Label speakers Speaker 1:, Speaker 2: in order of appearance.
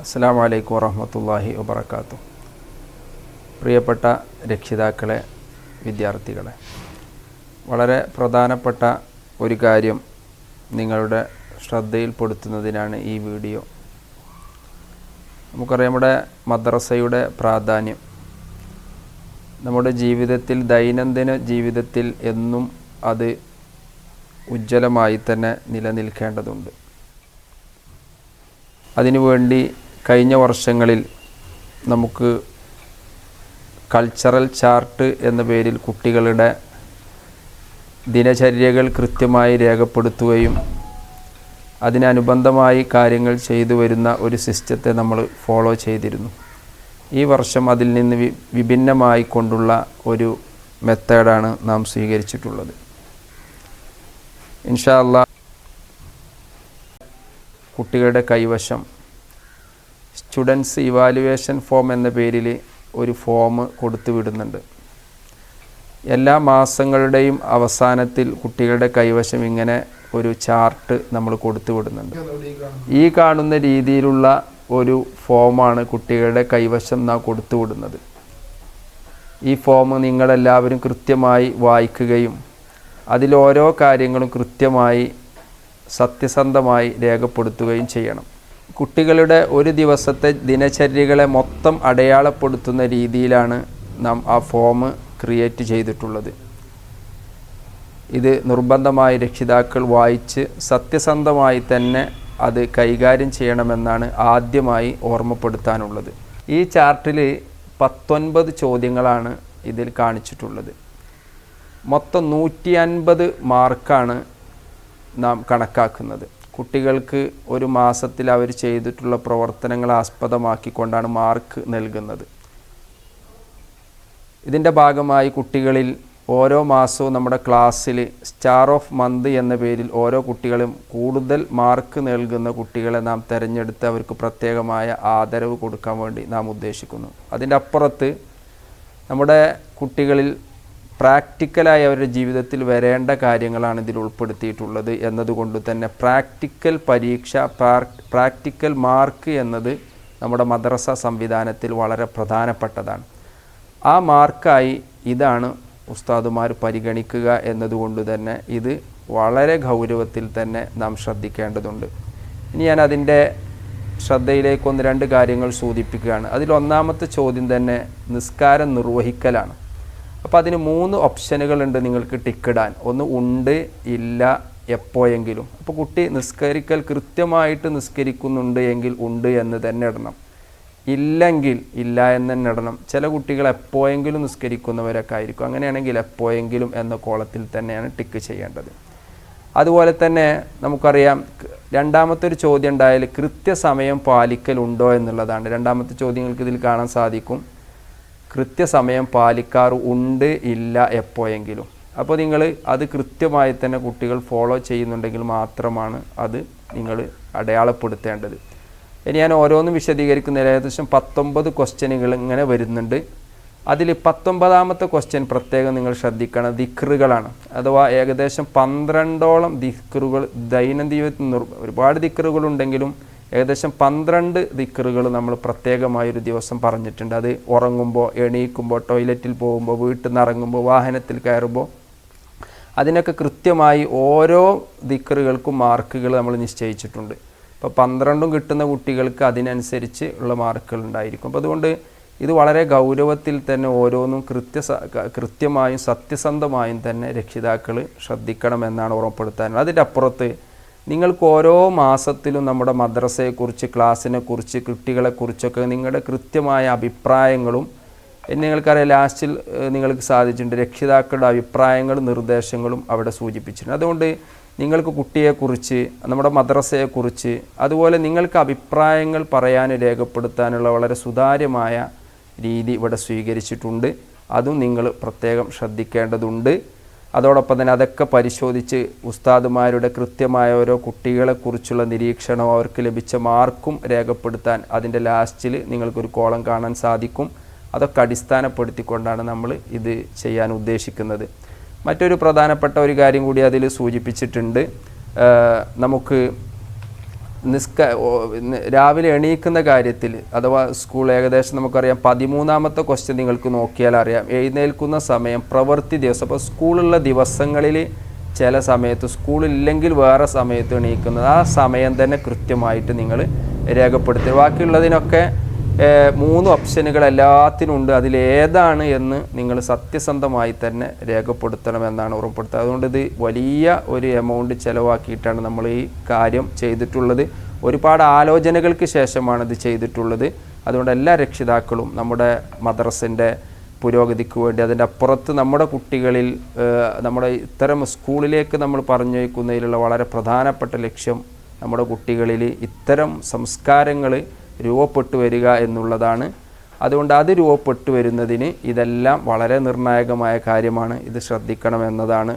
Speaker 1: അസ്സലാമു അലൈക്കും വറഹ്മത്തുള്ളാഹി വബറകാതുഹു. പ്രിയപ്പെട്ട രക്ഷിതാക്കളെ, വിദ്യാർത്ഥികളെ, വളരെ പ്രധാനപ്പെട്ട ഒരു കാര്യം നിങ്ങളുടെ ശ്രദ്ധയിൽപ്പെടുത്തുന്നതിനാണ് ഈ വീഡിയോ. നമുക്കറിയാം, നമ്മുടെ മദ്രസയുടെ പ്രാധാന്യം നമ്മുടെ ജീവിതത്തിൽ, ദൈനംദിന ജീവിതത്തിൽ എന്നും അത് ഉജ്ജ്വലമായി തന്നെ നിലനിൽക്കേണ്ടതുണ്ട്. അതിനുവേണ്ടി കഴിഞ്ഞ വർഷങ്ങളിൽ നമുക്ക് കൾച്ചറൽ ചാർട്ട് എന്ന പേരിൽ കുട്ടികളുടെ ദിനചര്യകൾ കൃത്യമായി രേഖപ്പെടുത്തുകയും അതിനനുബന്ധമായി കാര്യങ്ങൾ ചെയ്തു വരുന്ന ഒരു സിസ്റ്റത്തെ നമ്മൾ ഫോളോ ചെയ്തിരുന്നു. ഈ വർഷം അതിൽ നിന്ന് വിഭിന്നമായി കൊണ്ടുള്ള ഒരു മെത്തേഡാണ് നാം സ്വീകരിച്ചിട്ടുള്ളത്. ഇൻഷാ അല്ലാഹ് കുട്ടികളുടെ കൈവശം സ്റ്റുഡൻസ് ഇവാലുവേഷൻ ഫോം എന്ന പേരിൽ ഒരു ഫോം കൊടുത്തു വിടുന്നുണ്ട്. എല്ലാ മാസങ്ങളുടെയും അവസാനത്തിൽ കുട്ടികളുടെ കൈവശം ഇങ്ങനെ ഒരു ചാർട്ട് നമ്മൾ കൊടുത്തു വിടുന്നുണ്ട്. ഈ കാണുന്ന രീതിയിലുള്ള ഒരു ഫോമാണ് കുട്ടികളുടെ കൈവശം നാം കൊടുത്തു വിടുന്നത്. ഈ ഫോം നിങ്ങളെല്ലാവരും കൃത്യമായി വായിക്കുകയും അതിലോരോ കാര്യങ്ങളും കൃത്യമായി സത്യസന്ധമായി രേഖപ്പെടുത്തുകയും ചെയ്യണം. കുട്ടികളുടെ ഒരു ദിവസത്തെ ദിനചര്യകളെ മൊത്തം അടയാളപ്പെടുത്തുന്ന രീതിയിലാണ് നാം ആ ഫോം ക്രിയേറ്റ് ചെയ്തിട്ടുള്ളത്. ഇത് നിർബന്ധമായി രക്ഷിതാക്കൾ വായിച്ച് സത്യസന്ധമായി തന്നെ അത് കൈകാര്യം ചെയ്യണമെന്നാണ് ആദ്യമായി ഓർമ്മപ്പെടുത്താനുള്ളത്. ഈ ചാർട്ടിൽ 19 ചോദ്യങ്ങളാണ് ഇതിൽ കാണിച്ചിട്ടുള്ളത്. മൊത്തം 150 മാർക്കാണ് നാം കണക്കാക്കുന്നത്. കുട്ടികൾക്ക് ഒരു മാസത്തിൽ അവർ ചെയ്തിട്ടുള്ള പ്രവർത്തനങ്ങളെ ആസ്പദമാക്കിക്കൊണ്ടാണ് മാർക്ക് നൽകുന്നത്. ഇതിൻ്റെ ഭാഗമായി കുട്ടികളിൽ ഓരോ മാസവും നമ്മുടെ ക്ലാസ്സിൽ സ്റ്റാർ ഓഫ് മന്ത് എന്ന പേരിൽ ഓരോ കുട്ടികളും കൂടുതൽ മാർക്ക് നൽകുന്ന കുട്ടികളെ നാം തിരഞ്ഞെടുത്ത് അവർക്ക് പ്രത്യേകമായ ആദരവ് കൊടുക്കാൻ വേണ്ടി നാം ഉദ്ദേശിക്കുന്നു. അതിൻ്റെ അപ്പുറത്ത് നമ്മുടെ കുട്ടികളിൽ പ്രാക്ടിക്കലായി അവരുടെ ജീവിതത്തിൽ വരേണ്ട കാര്യങ്ങളാണ് ഇതിൽ ഉൾപ്പെടുത്തിയിട്ടുള്ളത് എന്നതുകൊണ്ട് തന്നെ പ്രാക്ടിക്കൽ പരീക്ഷ, പ്രാക്ടിക്കൽ മാർക്ക് എന്നത് നമ്മുടെ മദ്രസ സംവിധാനത്തിൽ വളരെ പ്രധാനപ്പെട്ടതാണ്. ആ മാർക്കായി ഇതാണ് ഉസ്താദുമാർ പരിഗണിക്കുക എന്നതുകൊണ്ട് തന്നെ ഇത് വളരെ ഗൗരവത്തിൽ തന്നെ നാം ശ്രദ്ധിക്കേണ്ടതുണ്ട്. ഇനി ഞാൻ അതിൻ്റെ ശ്രദ്ധയിലേക്ക് 1-2 കാര്യങ്ങൾ സൂചിപ്പിക്കുകയാണ്. അതിലൊന്നാമത്തെ ചോദ്യം തന്നെ നിസ്കാരം നിർവഹിക്കലാണ്. അപ്പോൾ അതിന് 3 ഓപ്ഷനുകളുണ്ട് നിങ്ങൾക്ക് ടിക്കിടാൻ. ഒന്ന് ഉണ്ട്, ഇല്ല, എപ്പോഴെങ്കിലും. അപ്പോൾ കുട്ടി നിസ്കരിക്കൽ കൃത്യമായിട്ട് നിസ്കരിക്കുന്നുണ്ട് എങ്കിൽ ഉണ്ട് എന്ന് തന്നെ ഇടണം. ഇല്ലെങ്കിൽ ഇല്ല എന്ന് തന്നെ ഇടണം. ചില കുട്ടികൾ എപ്പോഴെങ്കിലും നിസ്കരിക്കുന്നവരൊക്കെ ആയിരിക്കും. അങ്ങനെയാണെങ്കിൽ എപ്പോഴെങ്കിലും എന്ന കോളത്തിൽ തന്നെയാണ് ടിക്ക് ചെയ്യേണ്ടത്. അതുപോലെ തന്നെ നമുക്കറിയാം, രണ്ടാമത്തെ ഒരു ചോദ്യം ഉണ്ടായാൽ കൃത്യസമയം പാലിക്കലുണ്ടോ എന്നുള്ളതാണ്. രണ്ടാമത്തെ ചോദ്യങ്ങൾക്ക് ഇതിൽ കാണാൻ സാധിക്കും. കൃത്യസമയം പാലിക്കാറ് ഉണ്ട്, ഇല്ല, എപ്പോഴെങ്കിലും. അപ്പോൾ നിങ്ങൾ അത് കൃത്യമായി തന്നെ കുട്ടികൾ ഫോളോ ചെയ്യുന്നുണ്ടെങ്കിൽ മാത്രമാണ് അത് നിങ്ങൾ അടയാളപ്പെടുത്തേണ്ടത്. ഇനി ഞാൻ ഓരോന്നും വിശദീകരിക്കുന്ന ഏകദേശം 19 ക്വസ്റ്റ്യനുകൾ ഇങ്ങനെ വരുന്നുണ്ട്. അതിൽ 19ാമത്തെ ക്വസ്റ്റ്യൻ പ്രത്യേകം നിങ്ങൾ ശ്രദ്ധിക്കണം. ദിക്റുകളാണ്. അഥവാ ഏകദേശം 12ഓളം ദിക്റുകൾ ദൈനംദിന ഒരുപാട് ദിക്റുകളുണ്ടെങ്കിലും ഏകദേശം 12 ദിക്റുകൾ നമ്മൾ പ്രത്യേകമായൊരു ദിവസം പറഞ്ഞിട്ടുണ്ട്. അത് ഉറങ്ങുമ്പോൾ, എണീക്കുമ്പോൾ, ടോയ്ലറ്റിൽ പോകുമ്പോൾ, വീട്ടിൽ നിന്ന് ഇറങ്ങുമ്പോൾ, വാഹനത്തിൽ കയറുമ്പോൾ, അതിനൊക്കെ കൃത്യമായി ഓരോ ദിക്റുകൾക്കും മാർക്കുകൾ നമ്മൾ നിശ്ചയിച്ചിട്ടുണ്ട്. അപ്പോൾ 12ഉം കിട്ടുന്ന കുട്ടികൾക്ക് അതിനനുസരിച്ച് ഉള്ള മാർക്കുകൾ ഉണ്ടായിരിക്കും. അപ്പോൾ അതുകൊണ്ട് ഇത് വളരെ ഗൗരവത്തിൽ തന്നെ ഓരോന്നും കൃത്യമായും സത്യസന്ധമായും തന്നെ രക്ഷിതാക്കൾ ശ്രദ്ധിക്കണമെന്നാണ് ഓർമ്മപ്പെടുത്താനുള്ളത്. അതിൻ്റെ അപ്പുറത്ത് നിങ്ങൾക്ക് ഓരോ മാസത്തിലും നമ്മുടെ മദ്രസയെക്കുറിച്ച്, ക്ലാസ്സിനെക്കുറിച്ച്, കുട്ടികളെക്കുറിച്ചൊക്കെ നിങ്ങളുടെ കൃത്യമായ അഭിപ്രായങ്ങളും, നിങ്ങൾക്കറിയാം ലാസ്റ്റിൽ നിങ്ങൾക്ക് സാധിച്ചിട്ടുണ്ട് രക്ഷിതാക്കളുടെ അഭിപ്രായങ്ങളും നിർദ്ദേശങ്ങളും അവിടെ സൂചിപ്പിച്ചിട്ടുണ്ട്. അതുകൊണ്ട് നിങ്ങൾക്ക് കുട്ടിയെക്കുറിച്ച്, നമ്മുടെ മദ്രസയെക്കുറിച്ച്, അതുപോലെ നിങ്ങൾക്ക് അഭിപ്രായങ്ങൾ പറയാൻ, രേഖപ്പെടുത്താനുള്ള വളരെ സുതാര്യമായ രീതി ഇവിടെ സ്വീകരിച്ചിട്ടുണ്ട്. അതും നിങ്ങൾ പ്രത്യേകം ശ്രദ്ധിക്കേണ്ടതുണ്ട്. അതോടൊപ്പം തന്നെ അതൊക്കെ പരിശോധിച്ച് ഉസ്താദുമാരുടെ കൃത്യമായ ഓരോ കുട്ടികളെക്കുറിച്ചുള്ള നിരീക്ഷണവും അവർക്ക് ലഭിച്ച മാർക്കും രേഖപ്പെടുത്താൻ അതിൻ്റെ ലാസ്റ്റിൽ നിങ്ങൾക്കൊരു കോളം കാണാൻ സാധിക്കും. അതൊക്കെ അടിസ്ഥാനപ്പെടുത്തിക്കൊണ്ടാണ് നമ്മൾ ഇത് ചെയ്യാൻ ഉദ്ദേശിക്കുന്നത്. മറ്റൊരു പ്രധാനപ്പെട്ട ഒരു കാര്യം കൂടി അതിൽ സൂചിപ്പിച്ചിട്ടുണ്ട്. നമുക്ക് രാവിലെ എണീക്കുന്ന കാര്യത്തിൽ അഥവാ സ്കൂൾ ഏകദേശം നമുക്കറിയാം 13ാമത്തെ ക്വസ്റ്റ്യൻ നിങ്ങൾക്ക് നോക്കിയാൽ അറിയാം. എഴുന്നേൽക്കുന്ന സമയം പ്രവൃത്തി ദിവസം. അപ്പോൾ സ്കൂളുള്ള ദിവസങ്ങളിൽ ചില സമയത്ത്, സ്കൂളില്ലെങ്കിൽ വേറെ സമയത്ത് എണീക്കുന്നത്, ആ സമയം തന്നെ കൃത്യമായിട്ട് നിങ്ങൾ രേഖപ്പെടുത്തുക. ബാക്കിയുള്ളതിനൊക്കെ 3 ഓപ്ഷനുകൾ എല്ലാത്തിനും ഉണ്ട്. അതിലേതാണ് എന്ന് നിങ്ങൾ സത്യസന്ധമായി തന്നെ രേഖപ്പെടുത്തണമെന്നാണ് ഉറപ്പെടുത്തുക. അതുകൊണ്ട് ഇത് വലിയ ഒരു എമൗണ്ട് ചിലവാക്കിയിട്ടാണ് നമ്മൾ ഈ കാര്യം ചെയ്തിട്ടുള്ളത്. ഒരുപാട് ആലോചനകൾക്ക് ശേഷമാണ് ഇത് ചെയ്തിട്ടുള്ളത്. അതുകൊണ്ട് എല്ലാ രക്ഷിതാക്കളും നമ്മുടെ മദ്രസിൻ്റെ പുരോഗതിക്ക് വേണ്ടി, അതിൻ്റെ അപ്പുറത്ത് നമ്മുടെ കുട്ടികളിൽ നമ്മുടെ ഇത്തരം സ്കൂളിലേക്ക് നമ്മൾ പറഞ്ഞു വയ്ക്കുന്നതിലുള്ള വളരെ പ്രധാനപ്പെട്ട ലക്ഷ്യം നമ്മുടെ കുട്ടികളിൽ ഇത്തരം സംസ്കാരങ്ങൾ രൂപപ്പെട്ടു വരിക എന്നുള്ളതാണ്. അതുകൊണ്ട് അത് രൂപപ്പെട്ടു വരുന്നതിന് ഇതെല്ലാം വളരെ നിർണായകമായ കാര്യമാണ്. ഇത് ശ്രദ്ധിക്കണമെന്നതാണ്